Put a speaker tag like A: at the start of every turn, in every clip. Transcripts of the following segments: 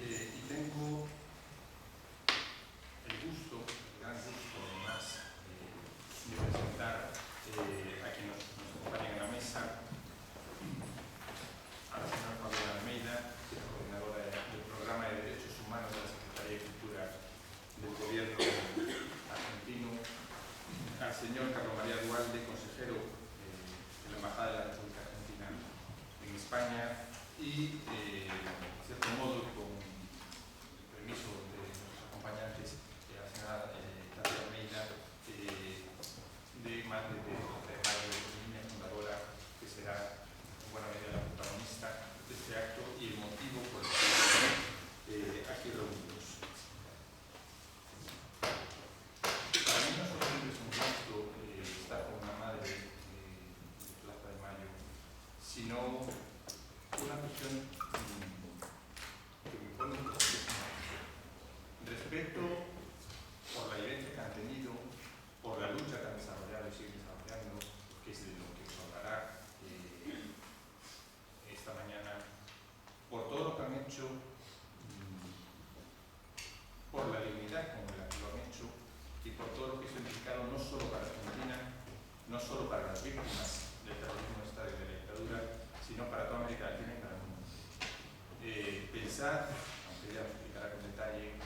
A: Y tengo el gusto, el gran gusto además, de presentar a quienes nos acompañan en la mesa, a la señora Fabiana Almeida, coordinadora del Programa de Derechos Humanos de la Secretaría de Cultura del Gobierno argentino, al señor Carlos María Dualde, consejero de la Embajada de la República Argentina en España, y, de cierto modo, con el permiso de nuestros acompañantes, a la señora Fabiana Almeida, de Madre de Línea Fundadora, que será en buena medida la protagonista de este acto y el motivo por el que estamos aquí reunidos. Para mí no solamente es un gusto estar con una madre de Plaza de Mayo, sino una cuestión que me pone un poco respeto por la vivencia que han tenido, por la lucha que han desarrollado y siguen desarrollando, que es de lo que os hablará esta mañana, por todo lo que han hecho, por la dignidad con la que lo han hecho y por todo lo que eso ha implicado no solo para Argentina, no solo para las víctimas del terrorismo de Estado y de la dictadura, sino para toda América Latina y para el mundo. Pensar, aunque ya os explicará con detalle,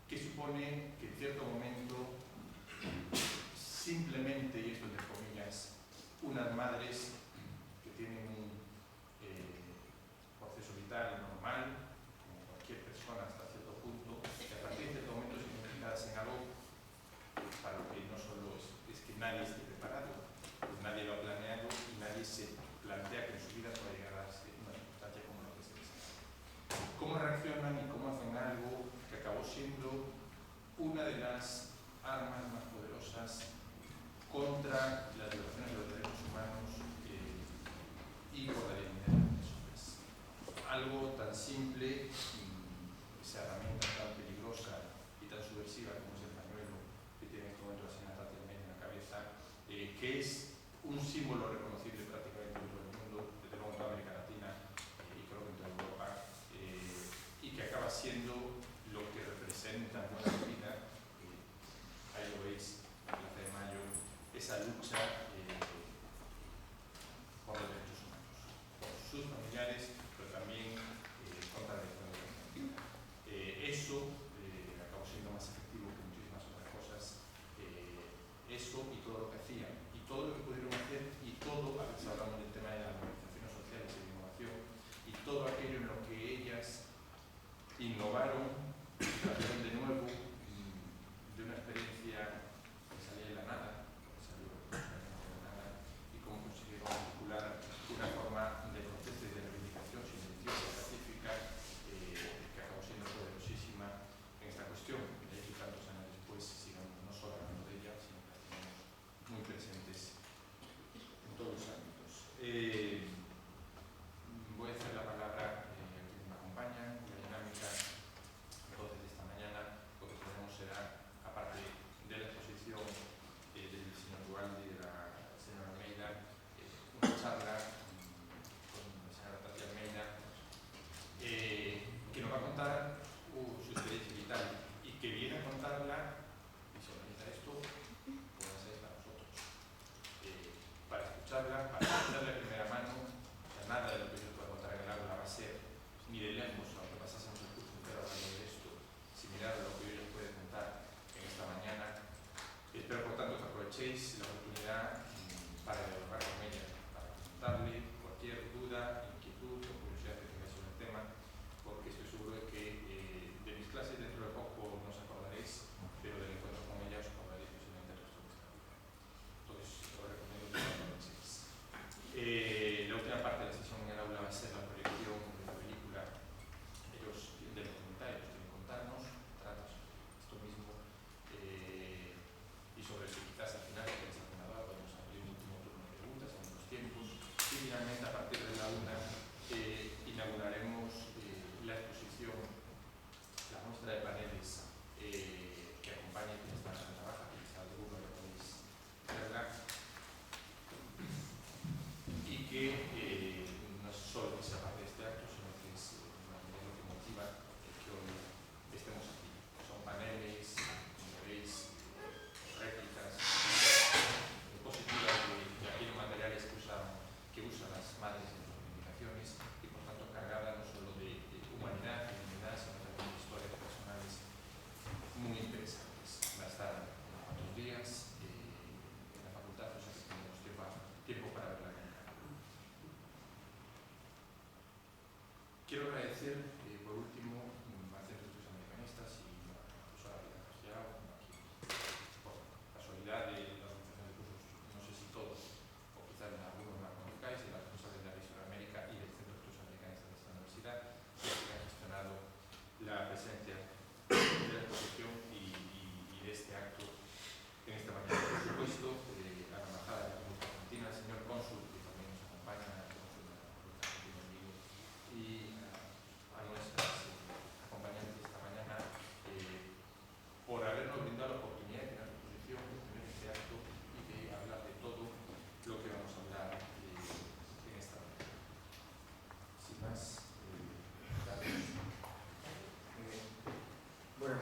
A: que supone que en cierto momento simplemente, y esto entre comillas, unas madres que tienen un proceso vital normal, como cualquier persona hasta cierto punto, que a partir de cierto momento se implicadas en algo para lo que no solo es que nadie esté preparado, pues nadie lo ha planeado y nadie se plantea que en su vida pueda llegar a darse una circunstancia como lo que se desea. ¿Cómo reaccionan y cómo hacen algo que acabó siendo una de las armas más poderosas contra las violaciones de los derechos humanos y por la dignidad de las personas? Algo tan simple, esa herramienta tan peligrosa y tan subversiva como es el pañuelo que tiene en este momento la señora Tati Almeida en la cabeza, que es un símbolo reconocible prácticamente en todo el mundo, desde luego en toda América Latina y creo que en toda Europa, y que acaba siendo lo que representa en buena medida, ahí lo veis, en la Plaza de Mayo, esa lucha por los derechos humanos, por sus familiares, pero también contra la dictadura argentina. Eso acabó siendo más efectivo que muchísimas otras cosas. Eso y todo lo que hacían, y todo lo que pudieron hacer, y todo, a veces hablamos del tema de las organizaciones sociales y de innovación, y todo aquello en lo que ellas innovaron, trajeron de nuevo de una experiencia que salía de la nada, que salió de la nada, y cómo consiguieron articular una forma de protesta y de reivindicación silenciosa y pacífica que acabó siendo poderosísima en esta cuestión. De hecho, tantos años después sigamos no solo hablando de ella, sino que la tenemos muy presentes en todos los ámbitos. Voy a hacer la palabra a quienes me acompañan. La dinámica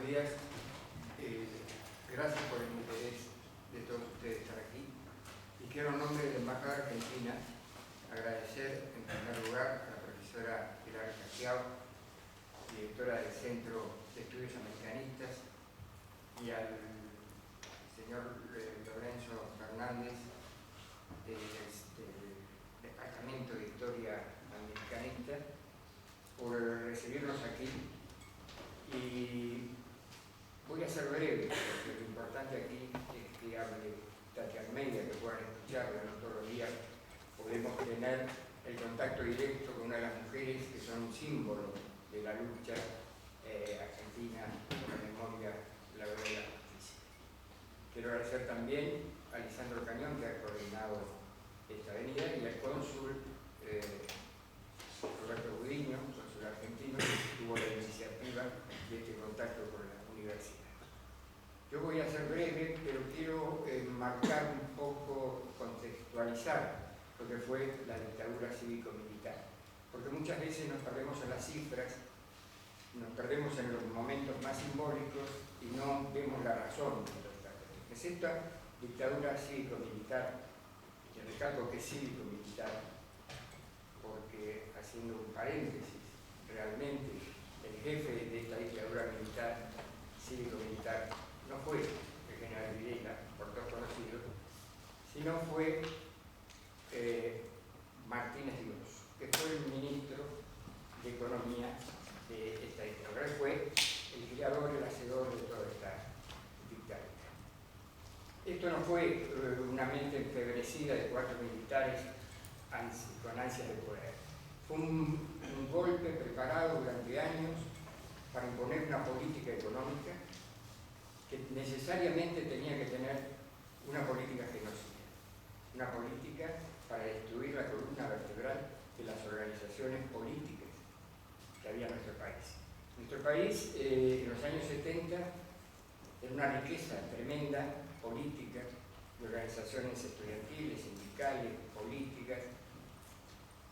B: días. Gracias por el interés de todos ustedes estar aquí. Y quiero en nombre de la Embajada Argentina agradecer en primer lugar a la profesora Pilar Castiao, directora del Centro de Estudios Americanistas, y al señor Lorenzo Fernández del Departamento de Historia Americanista por recibirnos aquí. Y voy a ser breve, porque lo importante aquí es que hable Tati Almeida, que puedan escucharla, no todos los días podemos tener el contacto directo con una de las mujeres que son un símbolo de la lucha argentina por la memoria, la verdad y la justicia. Quiero agradecer también a Lisandro Cañón, que ha coordinado esta avenida, y al cónsul Roberto Gudiño, cónsul argentino, que tuvo la iniciativa de este contacto con la universidad. Yo voy a ser breve, pero quiero marcar un poco, contextualizar lo que fue la dictadura cívico-militar, porque muchas veces nos perdemos en las cifras, nos perdemos en los momentos más simbólicos y no vemos la razón de los casos. Esta dictadura cívico-militar, y recalco que es cívico-militar, porque, haciendo un paréntesis, realmente el jefe de esta dictadura militar, cívico-militar, no fue el general Videla, por todos conocidos, sino fue Martínez Dios, que fue el ministro de Economía de esta dictadura. Fue el creador y el hacedor de toda esta dictadura. Esto no fue una mente enfebrecida de 4 militares con ansias de poder. Fue un golpe preparado durante años para imponer una política económica que necesariamente tenía que tener una política genocida, una política para destruir la columna vertebral de las organizaciones políticas que había en nuestro país. Nuestro país, en los años 70, era una riqueza tremenda política, de organizaciones estudiantiles, sindicales, políticas,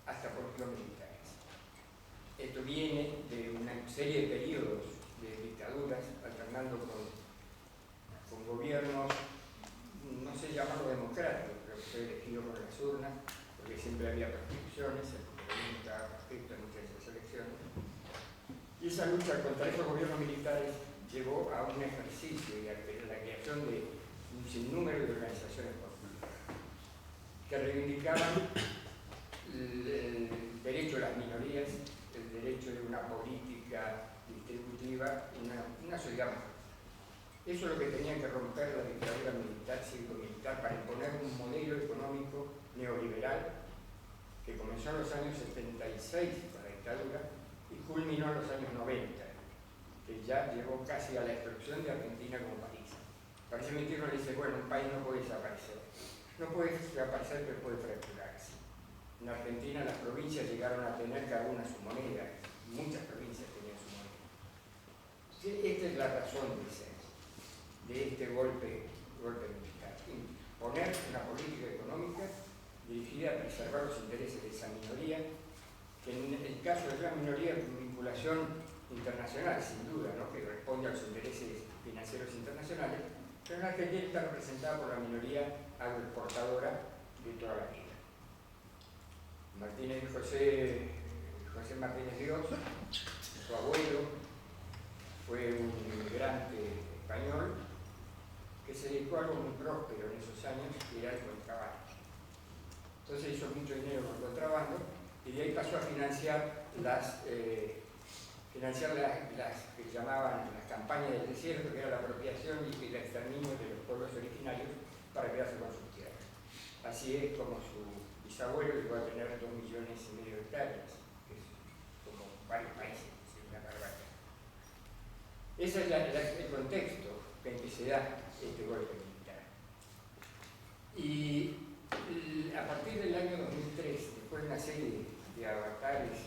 B: hasta político-militares. Esto viene de una serie de periodos de dictaduras, alternando con gobiernos, no sé llamarlo democrático, pero que fue elegido por las urnas, porque siempre había proscripciones, el populismo estaba proscripto en muchas de esas elecciones. Y esa lucha contra esos gobiernos militares llevó a un ejercicio y a la creación de un sinnúmero de organizaciones políticas que reivindicaban el derecho de las minorías, el derecho de una política distributiva, una sociedad mejor. Eso es lo que tenía que romper la dictadura militar, cívico-militar, para imponer un modelo económico neoliberal que comenzó en los años 76 con la dictadura y culminó en los años 90, que ya llegó casi a la destrucción de Argentina como país. Parece mentira, le dice, bueno, un país no puede desaparecer. No puede desaparecer, pero puede fracturarse. En Argentina las provincias llegaron a tener cada una su moneda, muchas provincias tenían su moneda. Esta es la razón de este golpe militar. Poner una política económica dirigida a preservar los intereses de esa minoría, que en el caso de la minoría es una vinculación internacional, sin duda, ¿no?, que responde a los intereses financieros internacionales, pero en Argentina está representada por la minoría agroexportadora de toda la vida. José Martínez Dios, su abuelo, fue un inmigrante español que se dedicó a algo muy próspero en esos años, que era el contrabando. Entonces hizo mucho dinero con el contrabando y de ahí pasó a financiar las que llamaban las campañas del desierto, que era la apropiación y el exterminio de los pueblos originarios para quedarse con sus tierras. Así es como su bisabuelo llegó a tener 2,5 millones de hectáreas, que es como varios países, es una barbaridad. Ese es el contexto en que se da este golpe militar. Y a partir del año 2003, después de una serie de avatares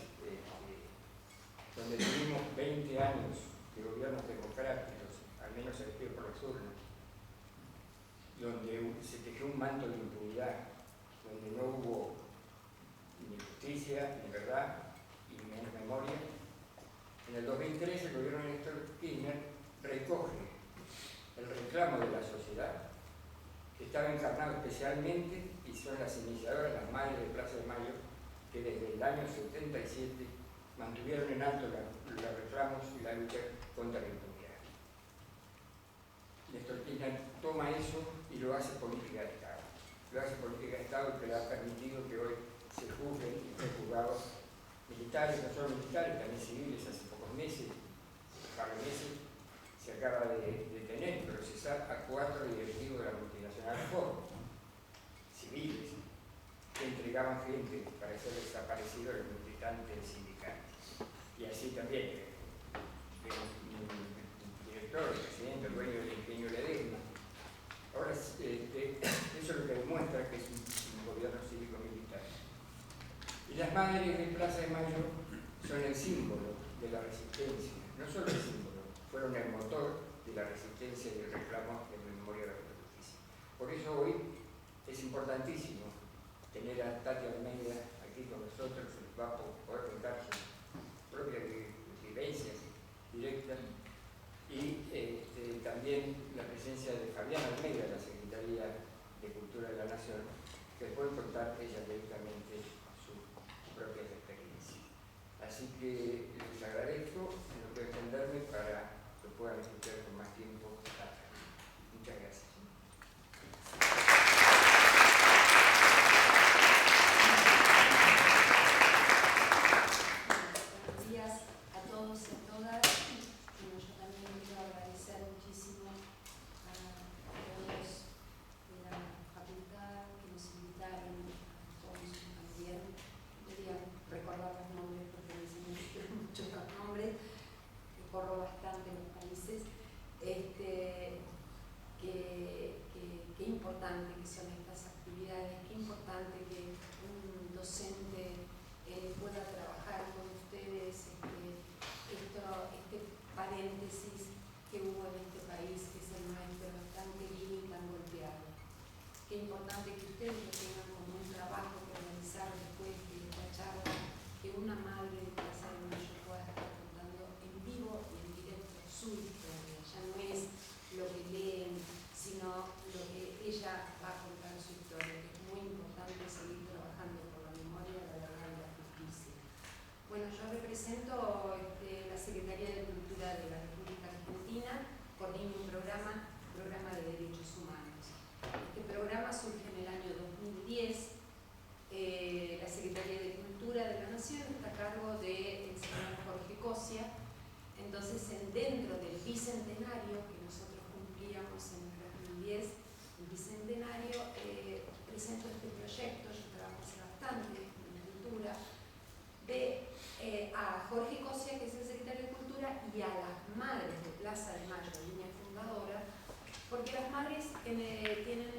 B: donde tuvimos 20 años de gobiernos democráticos, al menos elegidos por las urnas, donde se tejió un manto de impunidad, donde no hubo ni justicia, ni verdad, y menos memoria. En el 2003 el gobierno de Néstor Kirchner especialmente, y son las iniciadoras, las madres de Plaza de Mayo, que desde el año 77 mantuvieron en alto los reclamos y la lucha contra la impunidad. Néstor Kirchner toma eso y lo hace política de Estado. Lo hace política de Estado que le ha permitido que hoy se juzguen y estén juzgados militares, no solo militares, también civiles. Hace pocos meses, un par de meses, se acaba de detener, procesar a 4 directivos de la multinacional Ford, civiles, que entregaban gente para ser desaparecido el militante sindical. Y así también el director, el presidente, el dueño del ingenio Ledesma. Ahora, eso es lo que demuestra que es un gobierno cívico-militar. Y las madres de Plaza de Mayo son el símbolo de la resistencia, no solo el símbolo, fueron el motor de la resistencia y el reclamo en memoria de la justicia. Por eso hoy es importantísimo tener a Tati Almeida aquí con nosotros, va a poder contar sus propias vivencias directas, y también la presencia de Fabián Almeida, de la Secretaría de Cultura de la Nación, que puede contar ella directamente sus propias experiencias. Así que les agradezco, no puedo extenderme para que puedan escuchar con más tiempo. Muchas gracias.
C: Buenos días a todos y a todas. Bueno, yo también quiero agradecer muchísimo a todos de la facultad que nos invitaron, a todos también. Quería recordar los nombres porque me dicen muchos nombres, recorro bastante los países. Qué importante que son estas actividades, qué importante que un docente pueda trabajar con ustedes este paréntesis que hubo en este país, que es el nuestro, tan querido y tan golpeado. Qué importante que ustedes lo tengan como un trabajo que realizar después de esta charla, que una madre de Plaza de Mayo pueda estar contando en vivo y en directo su historia. Ya no es lo que leen, sino lo que ella va a contar su historia, que es muy importante seguir trabajando por la memoria, la verdad y la justicia. Bueno, yo represento la Secretaría de Cultura de la República Argentina, coordino un programa de derechos humanos. Este programa surge en el año 2010. La Secretaría de Cultura de la Nación está a cargo del señor Jorge Cosia. Entonces, dentro del bicentenario que nosotros cumplíamos en el 2010, el bicentenario, presento este proyecto, yo trabajo hace bastante en cultura, a Jorge Cosia, que es el secretario de Cultura, y a las madres de Plaza de Mayo, línea fundadora, porque las madres tienen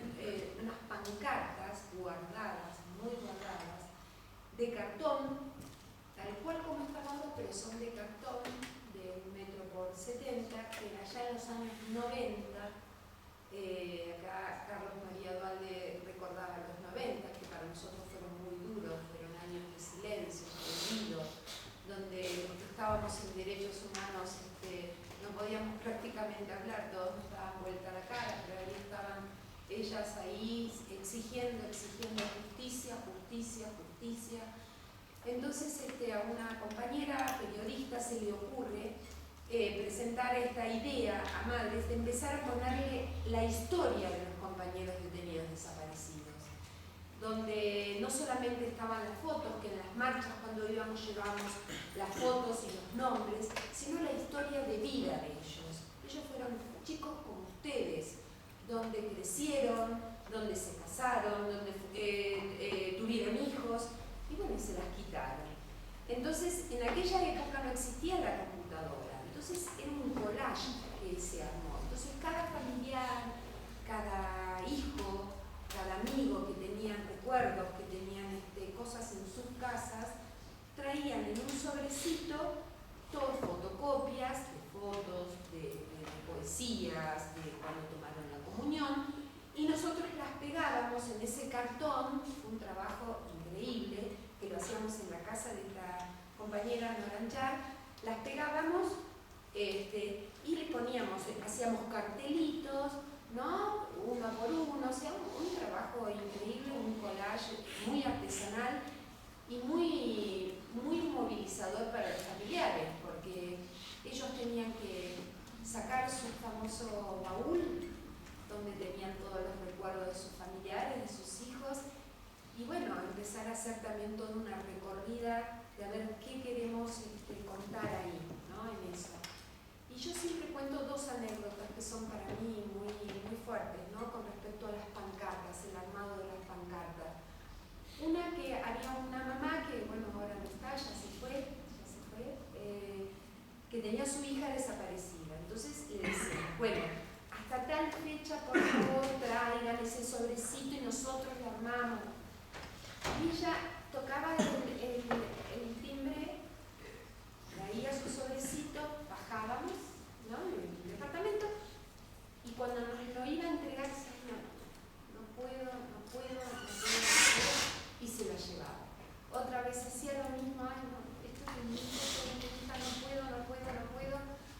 C: unas pancartas guardadas, muy guardadas, de cartón, tal cual como están ahora, pero son de cartón, de 1 metro por 70, que allá en los años 90, acá Carlos María Dualde recordaba los 90, que para nosotros fueron muy duros, fueron años de silencio, de olvido, donde los que estábamos en derechos humanos no podíamos prácticamente hablar, todos nos daban vuelta la cara, pero ahí estaban ellas ahí exigiendo justicia, justicia, justicia. Entonces a una compañera periodista se le ocurre presentar esta idea a madres de empezar a ponerle la historia de los compañeros detenidos desaparecidos, donde no solamente estaban las fotos, que en las marchas cuando íbamos llevábamos las fotos y los nombres, sino la historia de vida de ellos. Ellos fueron chicos como ustedes, donde crecieron, donde se casaron, donde tuvieron hijos, y bueno, se las quitaron. Entonces, en aquella época no existía la computadora, entonces era un collage que se armó. Entonces, cada familiar, cada hijo, cada amigo que tenían recuerdos, que tenían cosas en sus casas, traían en un sobrecito todas fotocopias de fotos, de poesías, de cuando tomaron la comunión, y nosotros las pegábamos en ese cartón. Fue un trabajo increíble que lo hacíamos en la casa de esta compañera Noranchar. Las pegábamos y le poníamos, hacíamos cartelitos ¿no? Uno por uno, o sea, un trabajo increíble, un collage muy artesanal y muy movilizador para los familiares, porque ellos tenían que sacar su famoso baúl, donde tenían todos los recuerdos de sus familiares, de sus hijos, y bueno, empezar a hacer también toda una recorrida de a ver qué queremos contar ahí, ¿no? En eso. Y yo siempre cuento dos anécdotas que son para mí muy fuertes, ¿no? Con respecto a las pancartas, el armado de las pancartas. Una que había una mamá que, bueno, ahora no está, ya se fue, que tenía a su hija desaparecida. Entonces le decía, bueno, hasta tal fecha, por favor, traigan ese sobrecito y nosotros lo armamos. Y ella tocaba el timbre, traía su sobrecito, bajábamos, ¿no? En el departamento, y cuando nos lo iba a entregar, decía, no puedo, y se lo llevaba. Otra vez hacía lo mismo, ay, no, esto es mi hijo, no puedo.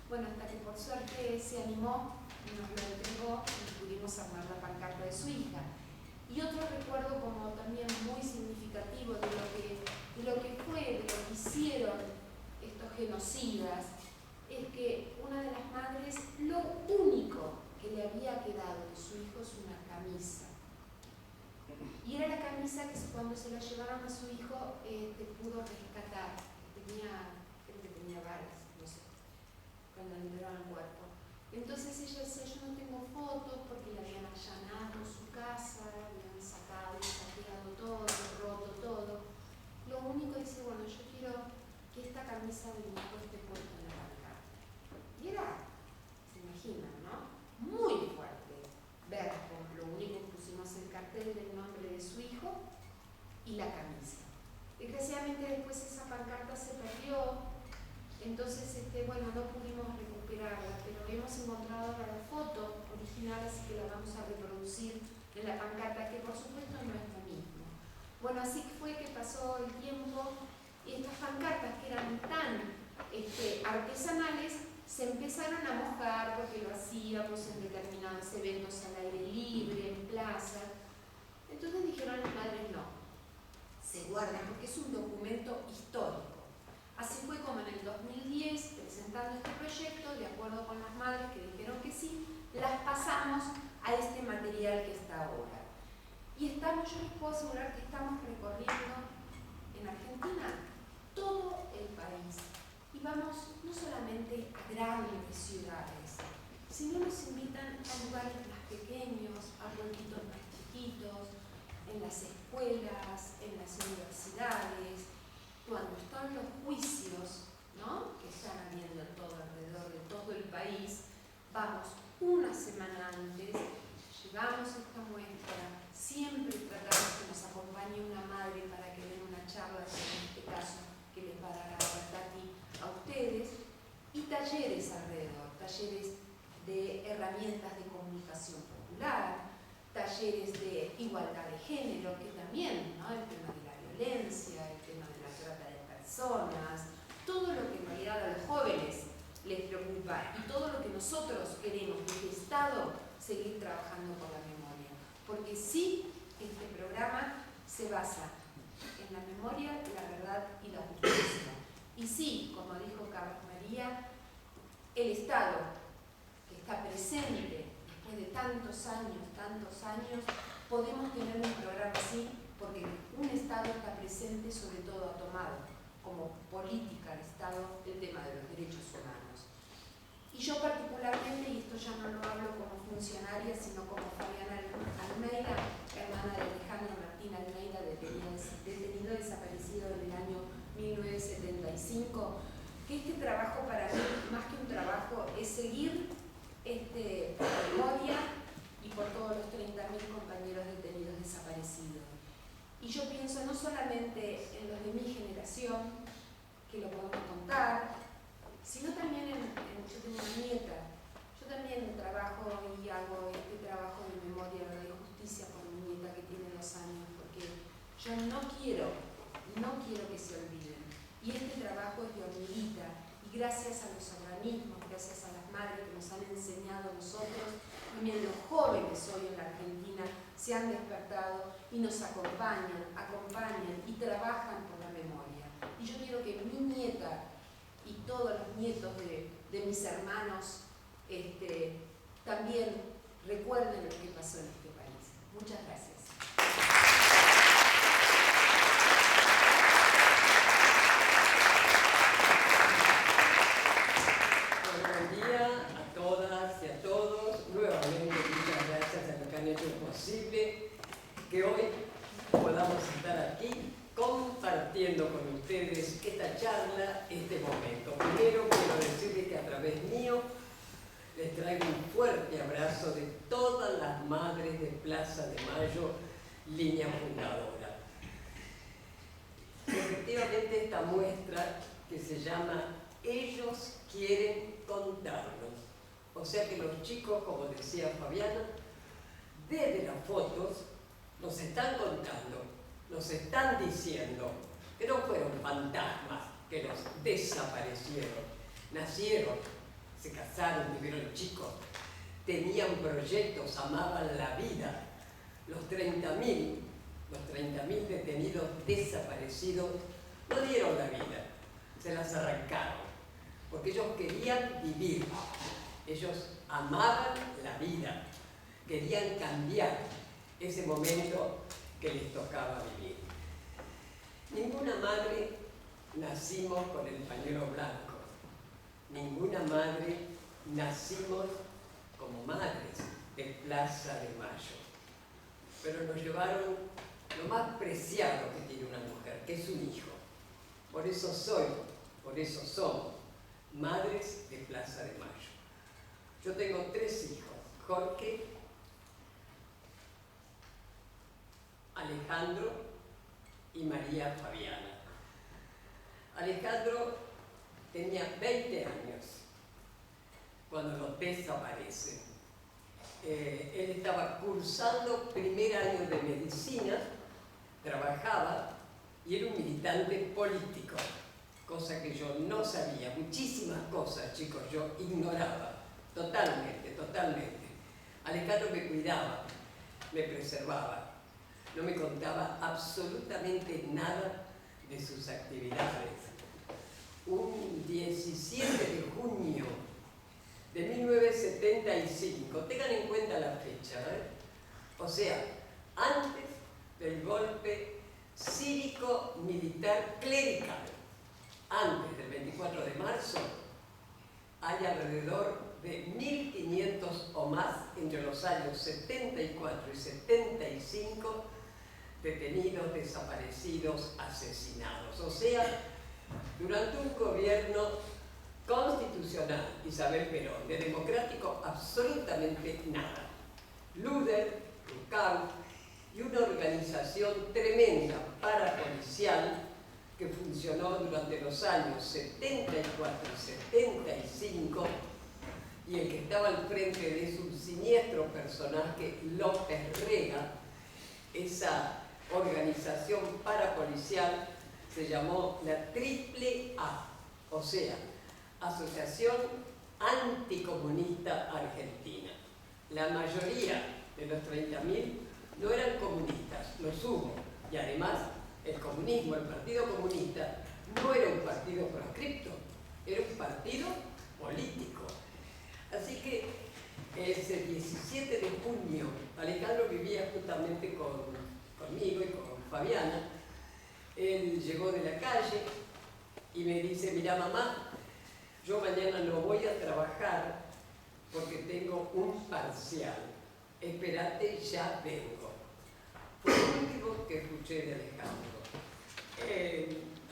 C: Bueno, hasta que por suerte se animó, nos lo entregó y pudimos armar la pancarta de su hija. Y otro recuerdo como también muy significativo de lo que hicieron estos genocidas, es que una de las madres, lo único que le había quedado de su hijo es una camisa. Y era la camisa que cuando se la llevaron a su hijo pudo rescatar. Creo que tenía balas, no sé, cuando le liberaron el cuerpo. Entonces ella decía, yo no tengo fotos porque le habían allanado su casa, le habían sacado y saqueado todo, roto todo. Lo único dice, bueno, yo quiero que esta camisa de mi hijo esté puesta en la pancarta. Y era, se imaginan, ¿no? Muy fuerte ver, lo único que pusimos el cartel del nombre de su hijo y la camisa. Desgraciadamente después esa pancarta se perdió, entonces bueno, no pudimos recuperarla, pero hemos encontrado ahora la foto original, así que la vamos a reproducir en la pancarta, que por supuesto no es lo mismo. Bueno, así fue que pasó el tiempo y estas pancartas que eran tan artesanales se empezaron a mojar porque lo hacíamos en determinados eventos al aire libre, en plaza. Entonces dijeron las madres, no, se guardan porque es un documento histórico. Así fue como en el 2010, presentando este proyecto, de acuerdo con las madres que dijeron que sí, las pasamos a este material que está ahora. Y yo les puedo asegurar que estamos recorriendo en Argentina todo el país. Y vamos no solamente a grandes ciudades, sino nos invitan a lugares más pequeños, a pueblitos más chiquitos, en las escuelas, en las universidades, cuando están los juicios, ¿no?, que están habiendo alrededor de todo el país, vamos una semana antes, llevamos esta muestra, siempre tratamos que nos acompañe una madre para que den una charla, en este caso, que les va a dar a ustedes, y talleres alrededor, talleres de herramientas de comunicación popular, talleres de igualdad de género, que también, ¿no?, el tema de la violencia, el tema de la trata de personas, todo lo que en realidad a los jóvenes les preocupa y todo lo que nosotros queremos desde Estado seguir trabajando por la memoria. Porque sí, este programa se basa en la memoria, la verdad y la justicia. Y sí, como dijo Carlos María, el Estado, que está presente después de tantos años, podemos tener un programa así porque un Estado está presente, sobre todo ha tomado como política el Estado el tema de los derechos humanos. Y yo particularmente, y esto ya no lo hablo como funcionaria, sino como Fabiana Almeida, hermana de Alejandro Martín Almeida, detenido desaparecido en el año 1975, que este trabajo para mí, más que un trabajo, es seguir la memoria y por todos los 30.000 compañeros detenidos desaparecidos. Y yo pienso no solamente en los de mi generación, que lo podemos contar, sino también yo tengo una nieta. Yo también trabajo y hago este trabajo de memoria, verdad y justicia con mi nieta que tiene 2 años, porque yo no quiero que se olviden. Y este trabajo es de hormiguita, y gracias a los organismos, gracias a las madres que nos han enseñado a nosotros también los jóvenes hoy en la Argentina se han despertado y nos acompañan y trabajan por la memoria. Y yo quiero que mi nieta y todos los nietos de mis hermanos también recuerden lo que pasó en este país. Muchas gracias.
D: Buen día a todas y a todos. Nuevamente muchas gracias a los que han hecho posible que hoy podamos estar aquí compartiendo con ustedes esta charla, este momento. Primero quiero decirles que a través mío les traigo un fuerte abrazo de todas las madres de Plaza de Mayo, línea fundadora. Efectivamente, esta muestra que se llama Ellos quieren contarnos. O sea que los chicos, como decía Fabiana, desde las fotos nos están contando, nos están diciendo que no fueron fantasmas que los desaparecieron, nacieron, se casaron, vivieron chicos, tenían proyectos, amaban la vida. Los 30.000 detenidos desaparecidos no dieron la vida, se las arrancaron, porque ellos querían vivir, ellos amaban la vida, querían cambiar ese momento que les tocaba vivir. Ninguna madre nacimos con el pañuelo blanco, ninguna madre nacimos como madres de Plaza de Mayo, pero nos llevaron lo más preciado que tiene una mujer, que es un hijo. Por eso somos madres de Plaza de Mayo. Yo tengo 3 hijos, Jorge, Alejandro y María Fabiana. Alejandro tenía 20 años cuando nos desaparece. Él estaba cursando primer año de medicina, trabajaba y era un militante político, cosa que yo no sabía. Muchísimas cosas, chicos, yo ignoraba totalmente. Alejandro me cuidaba, me preservaba, no me contaba absolutamente nada de sus actividades. Un 17 de junio de 1975, tengan en cuenta la fecha, o sea, antes del golpe cívico-militar clerical, antes del 24 de marzo, hay alrededor de 1.500 o más entre los años 74 y 75 detenidos, desaparecidos, asesinados. O sea, durante un gobierno constitucional, Isabel Perón, de democrático absolutamente nada. Luder, Rucau y una organización tremenda parapolicial que funcionó durante los años 74 y 75, y el que estaba al frente de es un siniestro personaje, López Rega. Esa organización parapolicial se llamó la AAA, o sea, Asociación Anticomunista Argentina. La mayoría de los 30.000 no eran comunistas, los hubo, y además el comunismo, el Partido Comunista, no era un partido proscripto, era un partido político. Así que ese 17 de junio, Alejandro vivía justamente conmigo y con Fabiana. Él llegó de la calle y me dice: mira mamá, yo mañana no voy a trabajar porque tengo un parcial, espérate, ya vengo. Fue lo último que escuché de Alejandro.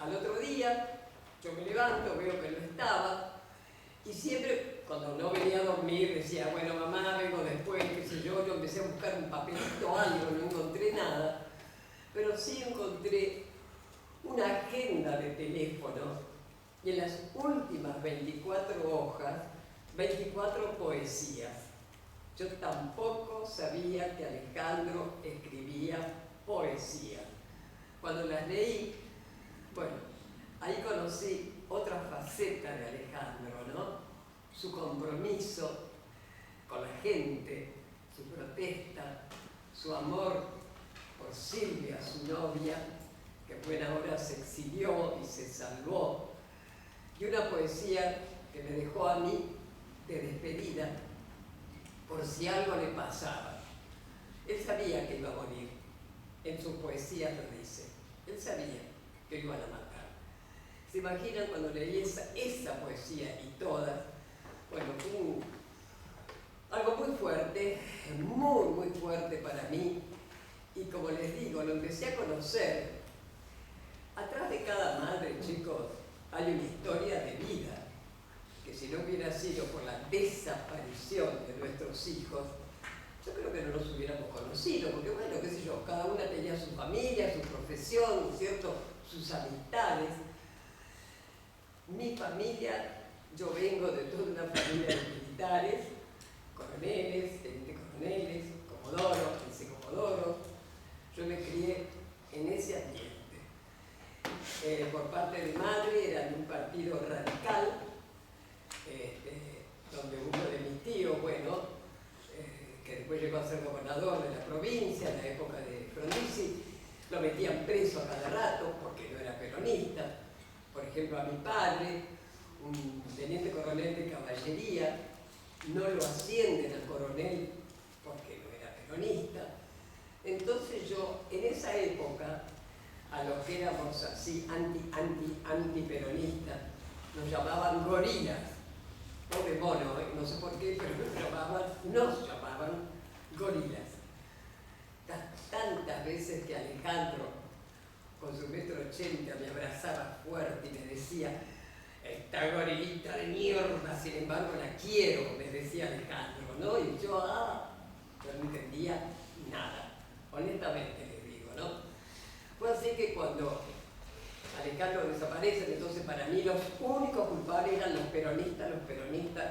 D: Al otro día yo me levanto, veo que no estaba, y siempre cuando no venía a dormir decía: bueno mamá, vengo después, qué sé yo. Yo empecé a buscar un papelito, algo, no encontré nada, pero sí encontré una agenda de teléfono, y en las últimas 24 hojas, 24 poesías. Yo tampoco sabía que Alejandro escribía poesía. Cuando las leí, bueno, ahí conocí otra faceta de Alejandro, ¿no? Su compromiso con la gente, su protesta, su amor por Silvia, su novia, que en buena hora se exilió y se salvó, y una poesía que me dejó a mí de despedida por si algo le pasaba. Él sabía que iba a morir, en su poesía lo dice, él sabía que lo iban a matar. ¿Se imaginan cuando leí esa poesía y todas? Bueno, algo muy fuerte, muy fuerte para mí, y como les digo, lo empecé a conocer. Atrás de cada madre, chicos, hay una historia de vida, que si no hubiera sido por la desaparición de nuestros hijos, yo creo que no nos hubiéramos conocido, porque bueno, qué sé yo, cada una tenía su familia, su profesión, ¿cierto?, sus amistades. Mi familia, yo vengo de toda una familia de militares, coroneles, teniente coroneles, comodoros, vicecomodoros. Yo me crié en ese ambiente. Por parte de madre era de un partido radical, donde uno de mis tíos, bueno, que después llegó a ser gobernador de la provincia en la época de Frondizi, lo metían preso a cada rato porque no era peronista. Por ejemplo, a mi padre, un teniente coronel de caballería, no lo ascienden a coronel porque no era peronista. Entonces yo, en esa época, a los que éramos así antiperonistas, nos llamaban gorilas. Pobre mono, no sé por qué, pero nos llamaban gorilas. Tantas veces que Alejandro, con su 1,80 m, me abrazaba fuerte y me decía: esta gorilita de mierda, sin embargo la quiero, me decía Alejandro, ¿no? Y yo no entendía nada, honestamente les digo, ¿no? Fue así que cuando Alejandro desaparece, entonces para mí los únicos culpables eran los peronistas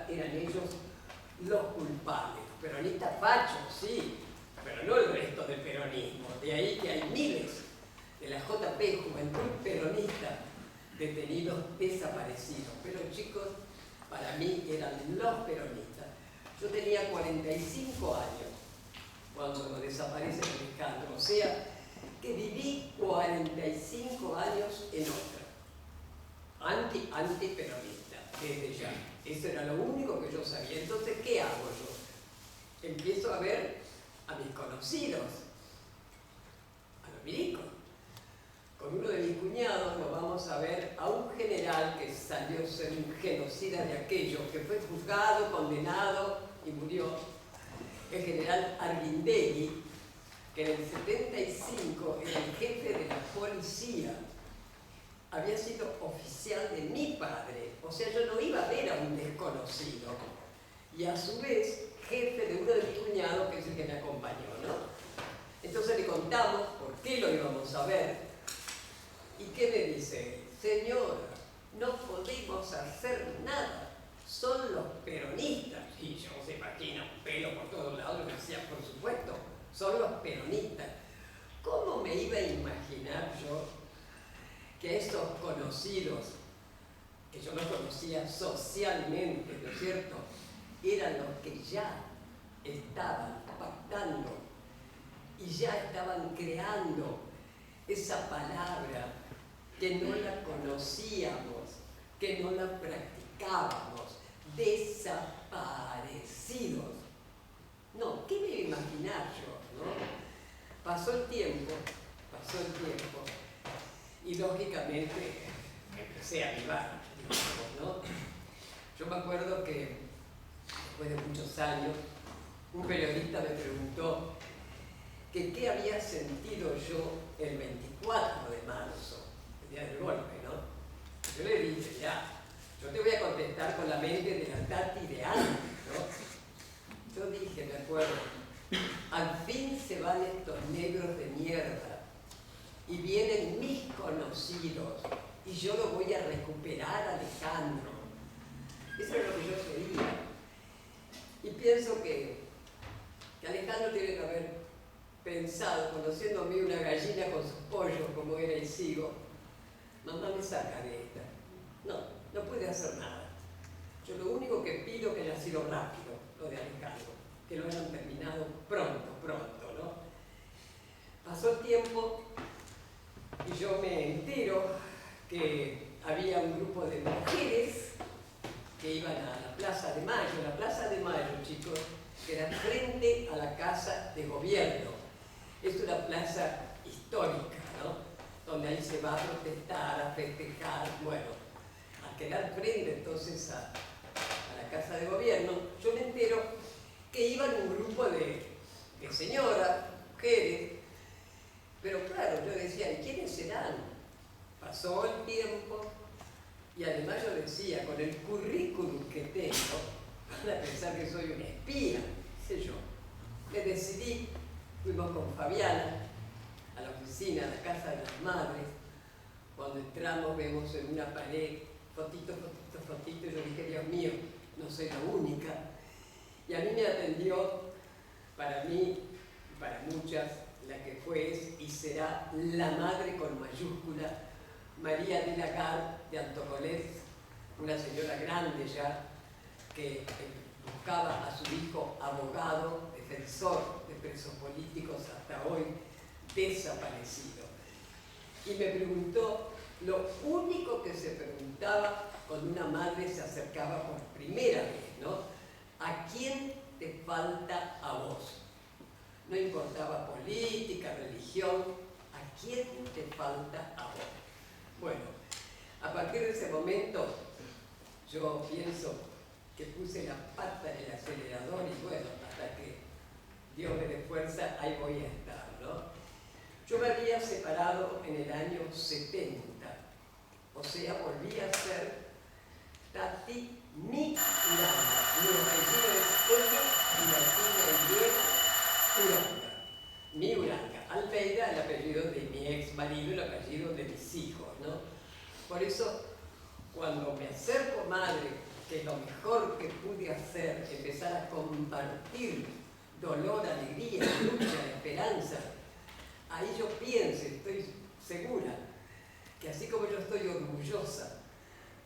D: eran ellos los culpables. Los peronistas fachos, sí, pero no el resto del peronismo. De ahí que hay miles de la JP, Juventud Peronista, detenidos, desaparecidos. Pero chicos, para mí eran los peronistas. Yo tenía 45 años cuando desaparece Alejandro, o sea, que viví 45 años en otra, antiperonista, desde ya. Eso era lo único que yo sabía. Entonces, ¿qué hago yo? Empiezo a ver a mis conocidos, a los milicos. Con uno de mis cuñados nos vamos a ver a un general que salió a ser un genocida de aquellos, que fue juzgado, condenado y murió, el general Arguindegui, que en el 75 era el jefe de la policía, había sido oficial de mi padre, o sea, yo no iba a ver a un desconocido, y a su vez jefe de uno de mis cuñados, que es el que me acompañó, ¿no? Entonces le contamos por qué lo íbamos a ver, y ¿qué me dice? Señora, no podemos hacer nada, son los peronistas. Y yo se imagina un pelo por todos lados, me decía, por supuesto, son los peronistas. ¿Cómo me iba a imaginar yo que estos conocidos, que yo no conocía socialmente, ¿no es cierto?, eran los que ya estaban pactando y ya estaban creando esa palabra que no la conocíamos, que no la practicábamos, desaparecidos? No, ¿qué me iba a imaginar yo, no? Pasó el tiempo, y lógicamente empecé a avivar, digamos, ¿no? Yo me acuerdo que después de muchos años, un periodista me preguntó que qué había sentido yo el 24 de marzo, el día del golpe, ¿no? Yo le dije, ya, yo te voy a contestar con la mente de la Tati de antes, ¿no? Yo dije, me acuerdo, al fin se van estos negros de mierda y vienen mis conocidos y yo lo voy a recuperar, Alejandro. Eso es lo que yo quería. Y pienso que Alejandro tiene que haber pensado, conociendo a mí una gallina con sus pollos como era y sigo, mamá me saca de esta. No puede hacer nada. Yo lo único que pido es que haya sido rápido. lo de Alejandro, que lo hayan terminado pronto, ¿no? Pasó el tiempo y yo me entero que había un grupo de mujeres que iban a la Plaza de Mayo. La Plaza de Mayo, chicos, que era frente a la Casa de Gobierno. Es una plaza histórica, ¿no? Donde ahí se va a protestar, a festejar, bueno, a quedar frente entonces a la Casa de Gobierno. Yo me entero que iban un grupo de señoras, mujeres, pero claro, yo decía, ¿y quiénes serán? Pasó el tiempo y además yo decía, con el currículum que tengo, van a pensar que soy una espía, sé yo. Me decidí, fuimos con Fabiana a la oficina, a la casa de las madres. Cuando entramos vemos en una pared fotitos, y yo dije, Dios mío, no soy la única. Y a mí me atendió, para mí y para muchas, la que fue, es y será la madre con mayúscula, María de la Garde de Antocolés, una señora grande ya, que buscaba a su hijo abogado, defensor de presos políticos hasta hoy, desaparecido. Y me preguntó lo único que se preguntaba cuando una madre se acercaba por primera vez, ¿no? ¿A quién te falta a vos? No importaba política, religión, ¿a quién te falta a vos? Bueno, a partir de ese momento yo pienso que puse la pata en el acelerador y bueno, hasta que Dios me dé fuerza, ahí voy a estar, ¿no? Yo me había separado en el año 70, o sea, volví a ser Tati Mi Uranga. Mi apellido es Ella y latina y Mi Uranga. Almeida, el apellido de mi ex marido, el apellido de mis hijos, ¿no? Por eso, cuando me acerco madre, que es lo mejor que pude hacer, empezar a compartir dolor, alegría, lucha, esperanza, ahí yo pienso, estoy segura, que así como yo estoy orgullosa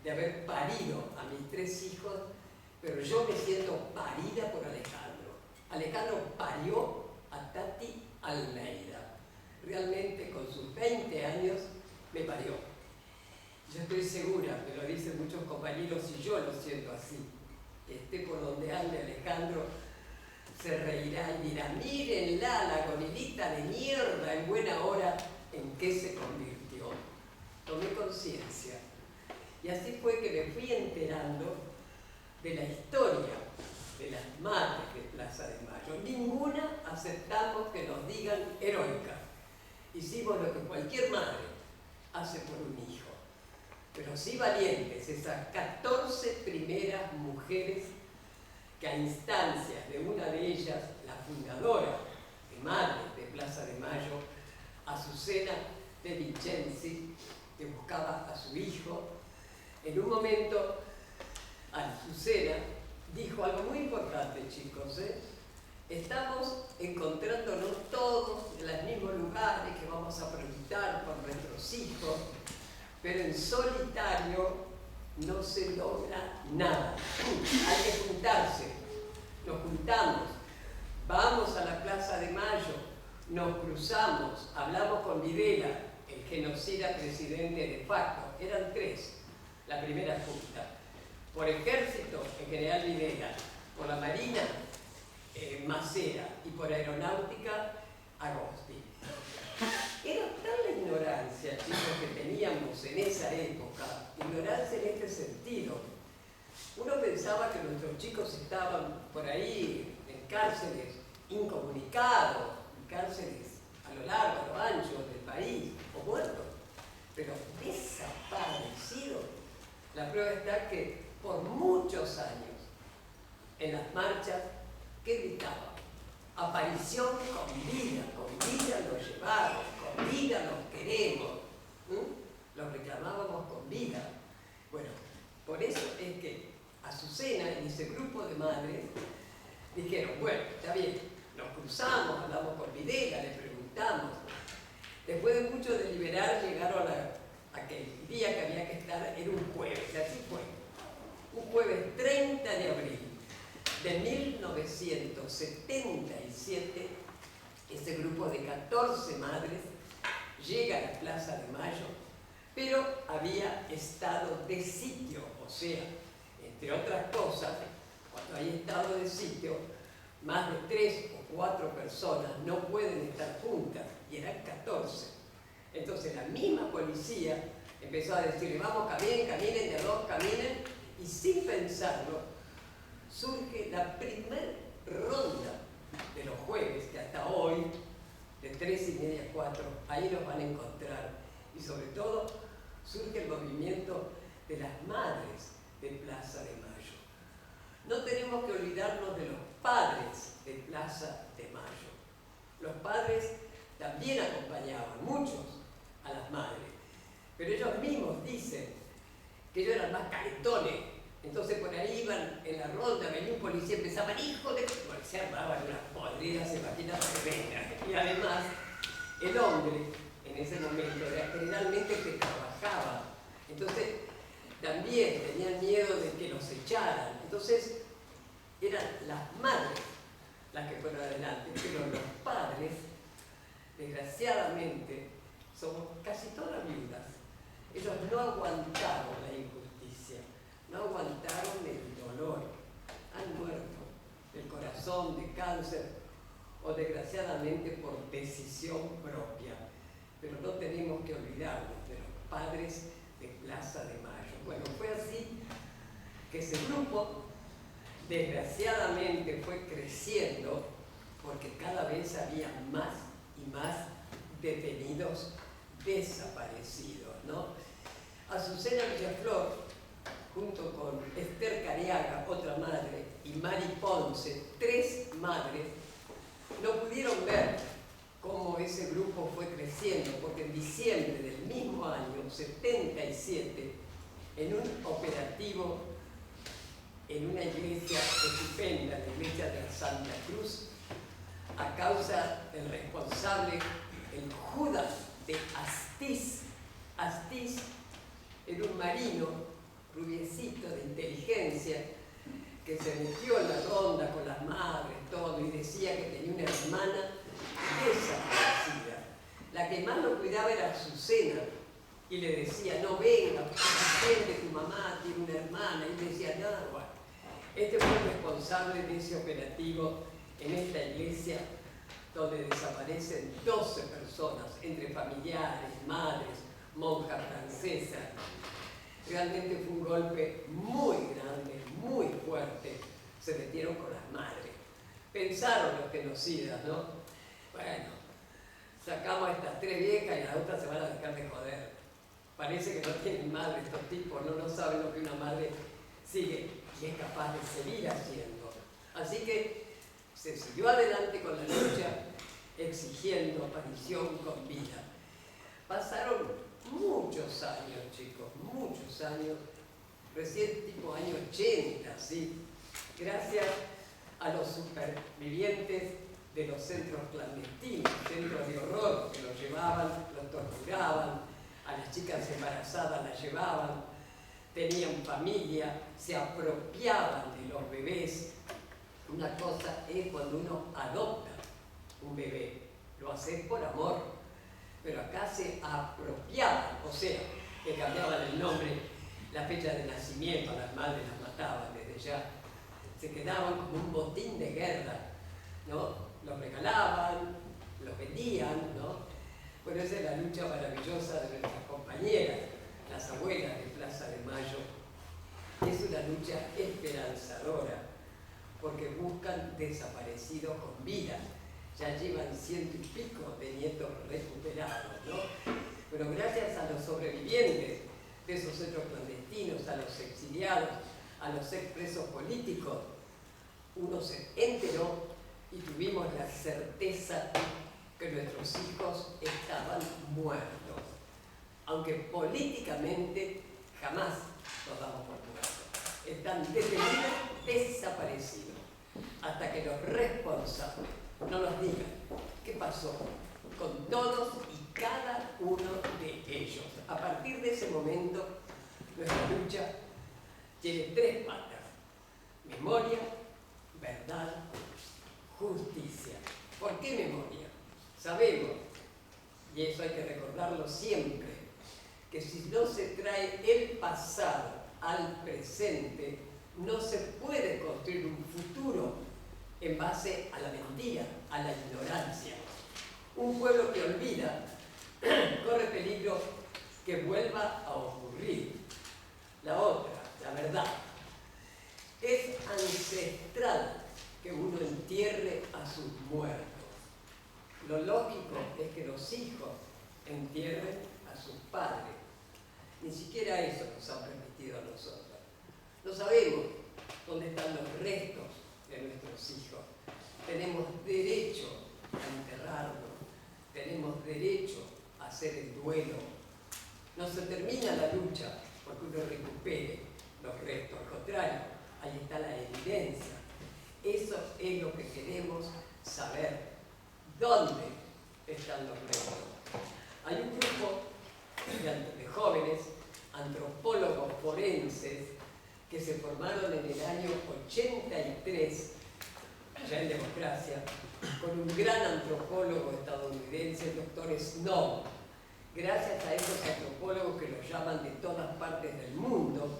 D: de haber parido a mis 3 hijos, pero yo me siento parida por Alejandro. Alejandro parió a Tati Almeida. Realmente con sus 20 años me parió. Yo estoy segura, me lo dicen muchos compañeros y yo lo siento así, que esté por donde ande Alejandro, se reirá y dirá, mírenla, la gorilita de mierda, en buena hora en qué se convirtió. Tomé conciencia. Y así fue que me fui enterando de la historia de las madres de Plaza de Mayo. Ninguna aceptamos que nos digan heroica. Hicimos lo que cualquier madre hace por un hijo. Pero sí valientes, esas 14 primeras mujeres que a instancias de una de ellas, la fundadora de Madres de Plaza de Mayo, Azucena de Vincenzi, que buscaba a su hijo, en un momento Azucena dijo algo muy importante, chicos, estamos encontrándonos todos en los mismos lugares que vamos a preguntar por nuestros hijos, pero en solitario no se logra nada. Hay que juntarse. Nos juntamos, vamos a la Plaza de Mayo, nos cruzamos, hablamos con Videla, el genocida presidente de facto. Eran 3, la primera junta. Por ejército, el general Videla. Por la marina, Macera. Y por aeronáutica, Agosti. Era tal la ignorancia, chicos, que teníamos en esa época, ignorancia en este sentido. Uno pensaba que nuestros chicos estaban por ahí en cárceles incomunicados, en cárceles a lo largo, a lo ancho del país, o muertos, pero desaparecidos. La prueba está que por muchos años, en las marchas, ¿qué gritaban? Aparición con vida los llevamos, con vida los queremos. Los reclamábamos con vida. Bueno, por eso es que Azucena y ese grupo de madres dijeron, bueno, está bien, nos cruzamos, hablamos con Videla, le preguntamos. Después de mucho deliberar, llegaron a que el día que había que estar era un jueves, y así fue. Un jueves 30 de abril. de 1977, ese grupo de 14 madres llega a la Plaza de Mayo, pero había estado de sitio, o sea, entre otras cosas, cuando hay estado de sitio, más de 3 o 4 personas no pueden estar juntas, y eran 14. Entonces la misma policía empezó a decirle, vamos, caminen, caminen, de a dos, caminen, y sin pensarlo, surge la primer ronda de los jueves, que hasta hoy, de 3:30 a 4, ahí los van a encontrar. Y sobre todo, surge el movimiento de las madres de Plaza de Mayo. No tenemos que olvidarnos de los padres de Plaza de Mayo. Los padres también acompañaban, muchos, a las madres. Pero ellos mismos dicen que ellos eran más caretones. Entonces por ahí iban en la ronda, venía un policía, empezaban, hijo de... Bueno, se armaban unas podridas, se imaginan tremendas. Y además, el hombre, en ese momento, era generalmente el que trabajaba. Entonces, también tenían miedo de que los echaran. Entonces, eran las madres las que fueron adelante. Pero los padres, desgraciadamente, somos casi todas viudas. Ellos no aguantaron la injusticia, no aguantaron el dolor. Han muerto del corazón, de cáncer o desgraciadamente por decisión propia. Pero no tenemos que olvidarnos de los padres de Plaza de Mayo. Bueno, fue así que ese grupo desgraciadamente fue creciendo porque cada vez había más y más detenidos desaparecidos, ¿no? Azucena Villaflor, junto con Esther Cariaga, otra madre, y Mari Ponce, 3 madres, no pudieron ver cómo ese grupo fue creciendo, porque en diciembre del mismo año, 77, en un operativo en una iglesia estupenda, la iglesia de Santa Cruz, a causa del responsable, el Judas de Astiz. Astiz era un marino, rubiecito, de inteligencia, que se metió en la ronda con las madres, todo, y decía que tenía una hermana desaparecida. La que más lo cuidaba era Azucena, y le decía, no venga, porque tu mamá tiene una hermana, y decía, no, bueno. Este fue el responsable de ese operativo en esta iglesia, donde desaparecen 12 personas, entre familiares, madres, monjas francesas. Realmente fue un golpe muy grande, muy fuerte. Se metieron con las madres. Pensaron los genocidas, ¿no? Bueno, sacamos a estas 3 viejas y las otras se van a dejar de joder. Parece que no tienen madre estos tipos, no saben lo que una madre sigue y es capaz de seguir haciendo. Así que se siguió adelante con la lucha, exigiendo aparición con vida. Pasaron muchos años, chicos, muchos años, recién tipo año 80, ¿sí? Gracias a los supervivientes de los centros clandestinos, centros de horror, que los llevaban, los torturaban, a las chicas embarazadas las llevaban, tenían familia, se apropiaban de los bebés. Una cosa es cuando uno adopta un bebé, lo hace por amor, pero acá se apropiaban, o sea, le cambiaban el nombre, la fecha de nacimiento, a las madres las mataban desde ya, se quedaban como un botín de guerra, ¿no? Los regalaban, los vendían, ¿no? Bueno, esa es la lucha maravillosa de nuestras compañeras, las abuelas de Plaza de Mayo. Es una lucha esperanzadora, porque buscan desaparecidos con vida. Ya llevan 100 y pico de nietos recuperados, ¿no? Pero gracias a los sobrevivientes de esos centros clandestinos, a los exiliados, a los expresos políticos, uno se enteró y tuvimos la certeza que nuestros hijos estaban muertos, aunque políticamente jamás los damos por muertos. Están detenidos, desaparecidos, hasta que los responsables no nos digan qué pasó con todos y cada uno de ellos. A partir de ese momento, nuestra lucha tiene 3 patas: memoria, verdad, justicia. ¿Por qué memoria? Sabemos, y eso hay que recordarlo siempre, que si no se trae el pasado al presente, no se puede construir un futuro en base a la mentira, a la ignorancia. Un pueblo que olvida corre peligro que vuelva a ocurrir. La otra, la verdad, es ancestral que uno entierre a sus muertos. Lo lógico es que los hijos entierren a sus padres. Ni siquiera eso nos ha permitido a nosotros. No sabemos dónde están los restos de nuestros hijos. Tenemos derecho a enterrarlos. Tenemos derecho a hacer el duelo. No se termina la lucha porque uno recupere los restos. Al contrario, ahí está la evidencia. Eso es lo que queremos saber. ¿Dónde están los restos? Hay un grupo de jóvenes antropólogos forenses que se formaron en el año 83, ya en democracia, con un gran antropólogo estadounidense, el doctor Snow. Gracias a esos antropólogos que los llaman de todas partes del mundo,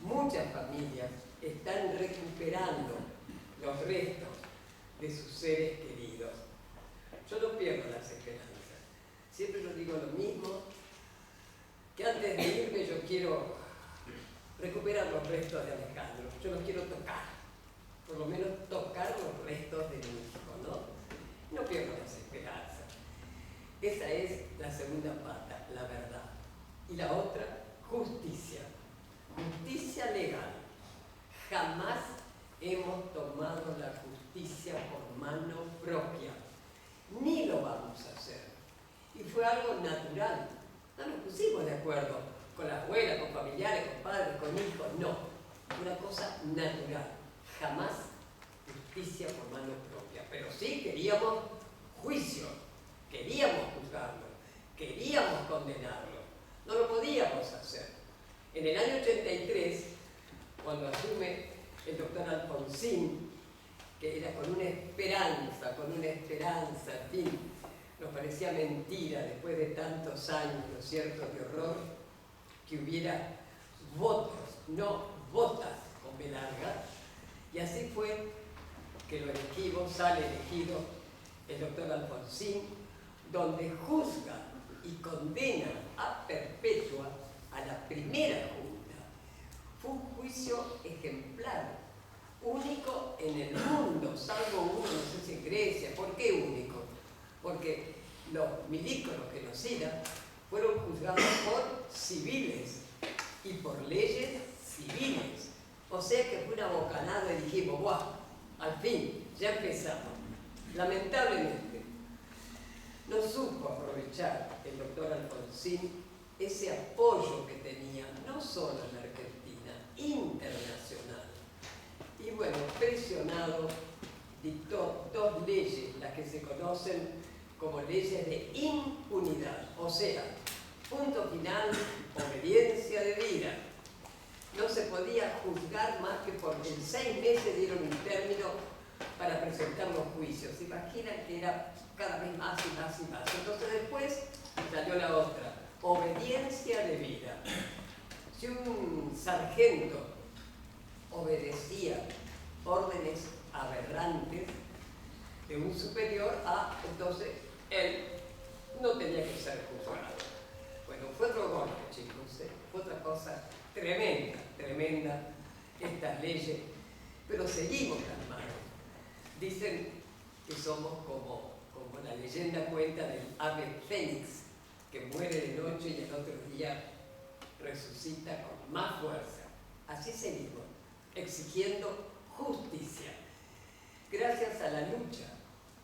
D: muchas familias están recuperando los restos de sus seres queridos. Yo no pierdo las esperanzas. Siempre les digo lo mismo, que antes de irme yo quiero recuperar los restos de Alejandro. Yo los quiero tocar, por lo menos tocar los restos de mi hijo, ¿no? No pierdo las esperanzas. Esa es la segunda pata, la verdad. Y la otra, justicia. Justicia legal. Jamás hemos tomado la justicia por mano propia. Ni lo vamos a hacer. Y fue algo natural. No nos pusimos de acuerdo con la abuela, con familiares, con padres, con hijos. No. Una cosa natural. Jamás justicia por mano propia. Pero sí queríamos juicio. Queríamos juzgarlo. Queríamos condenarlo. No lo podíamos hacer. En el año 83, cuando asume el doctor Alfonsín, que era con una esperanza, en fin, nos parecía mentira después de tantos años, ¿no es cierto?, de horror, que hubiera votos, no botas con B larga, y así fue que lo elegimos, sale elegido el doctor Alfonsín, donde juzga y condena a perpetua a la primera junta. Fue un juicio ejemplar, único en el mundo, salvo uno, no sé si en Grecia. ¿Por qué único? Porque los milicos, los genocidas, fueron juzgados por civiles y por leyes civiles. O sea que fue una bocanada y dijimos, ¡guau! Al fin, ya empezamos. Lamentablemente, no supo aprovechar el doctor Alfonsín ese apoyo que tenía, no solo en la Argentina, internacional. Y bueno, presionado, dictó dos leyes, las que se conocen como leyes de impunidad. O sea, punto final, obediencia de vida. No se podía juzgar más que porque en 6 meses dieron un término para presentar los juicios. ¿Se imaginan que era cada vez más y más y más? Entonces después salió la otra, obediencia de vida. Si un sargento obedecía órdenes aberrantes de un superior, entonces él no tenía que ser juzgado. Bueno, fue otro golpe, chicos, fue otra cosa tremenda, tremenda estas leyes, pero seguimos calmados. Dicen que somos como la leyenda cuenta del ave fénix, que muere de noche y al otro día resucita con más fuerza. Así seguimos, exigiendo justicia, gracias a la lucha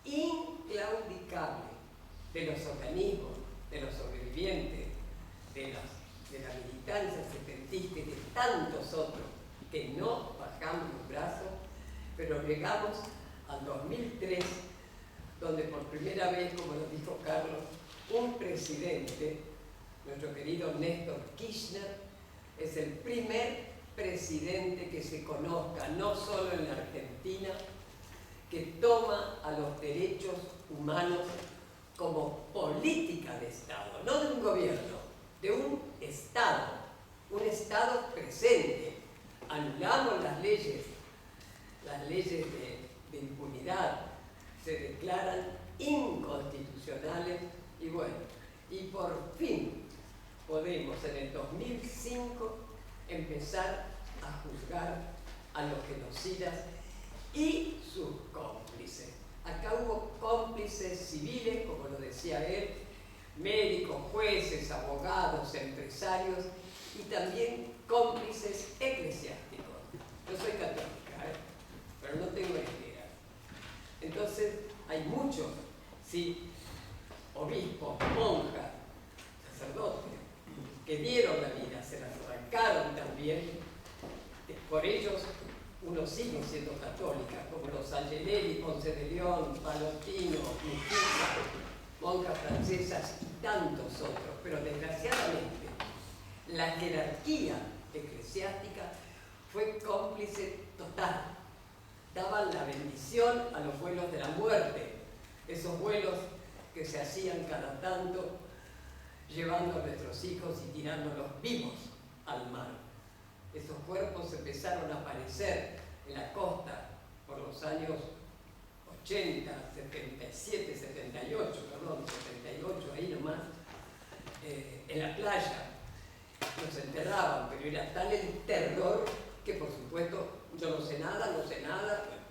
D: inclaudicable de los organismos, de los sobrevivientes, de la militancia setentista y de tantos otros que no bajamos los brazos, pero llegamos al 2003, donde por primera vez, como nos dijo Carlos, un presidente, nuestro querido Néstor Kirchner, es el primer presidente que se conozca, no solo en la Argentina, que toma a los derechos humanos como política de Estado, no de un gobierno, de un Estado presente. Anulamos las leyes de impunidad, se declaran inconstitucionales y bueno, y por fin podemos en el 2005 empezar a juzgar a los genocidas y sus cómplices. Acá hubo cómplices civiles, como lo decía él, médicos, jueces, abogados, empresarios y también cómplices eclesiásticos. Yo soy católica, pero no tengo idea. Entonces, hay muchos, sí, obispos, monjas, sacerdotes, que dieron la vida, se las arrancaron también. Por ellos, uno sigue siendo católica, como los Angelelli, Ponce de León, Palotino, Mujica, monjas francesas y tantos otros. Pero desgraciadamente, la jerarquía eclesiástica fue cómplice total. Daban la bendición a los vuelos de la muerte, esos vuelos que se hacían cada tanto, llevando a nuestros hijos y tirándolos vivos al mar. Esos cuerpos empezaron a aparecer en la costa por los años 80, 77, 78, perdón, 78, ahí nomás, en la playa. Los enterraban, pero era tal el terror que, por supuesto, yo no sé nada,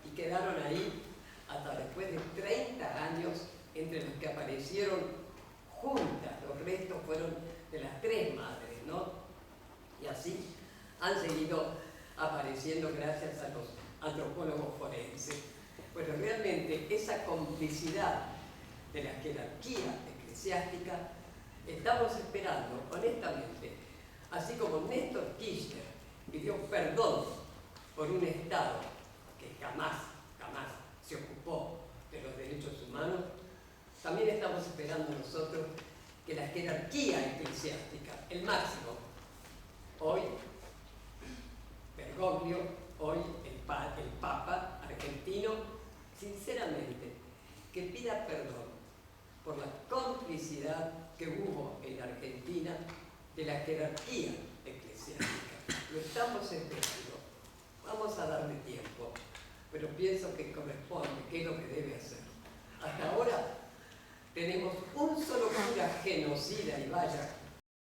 D: y quedaron ahí hasta después de 30 años, entre los que aparecieron juntas. Los restos fueron de las 3 madres, ¿no? Y así han seguido apareciendo gracias a los antropólogos forenses. Pero realmente esa complicidad de la jerarquía eclesiástica estamos esperando, honestamente, así como Néstor Kirchner pidió perdón por un Estado que jamás se ocupó de los derechos humanos, también estamos esperando nosotros que la jerarquía eclesiástica, el máximo, hoy Bergoglio, hoy el Papa argentino, sinceramente, que pida perdón por la complicidad que hubo en la Argentina de la jerarquía eclesiástica. Lo estamos esperando. Vamos a darle tiempo, pero pienso que corresponde, que es lo que debe hacer. Hasta ahora tenemos un solo cura genocida, y vaya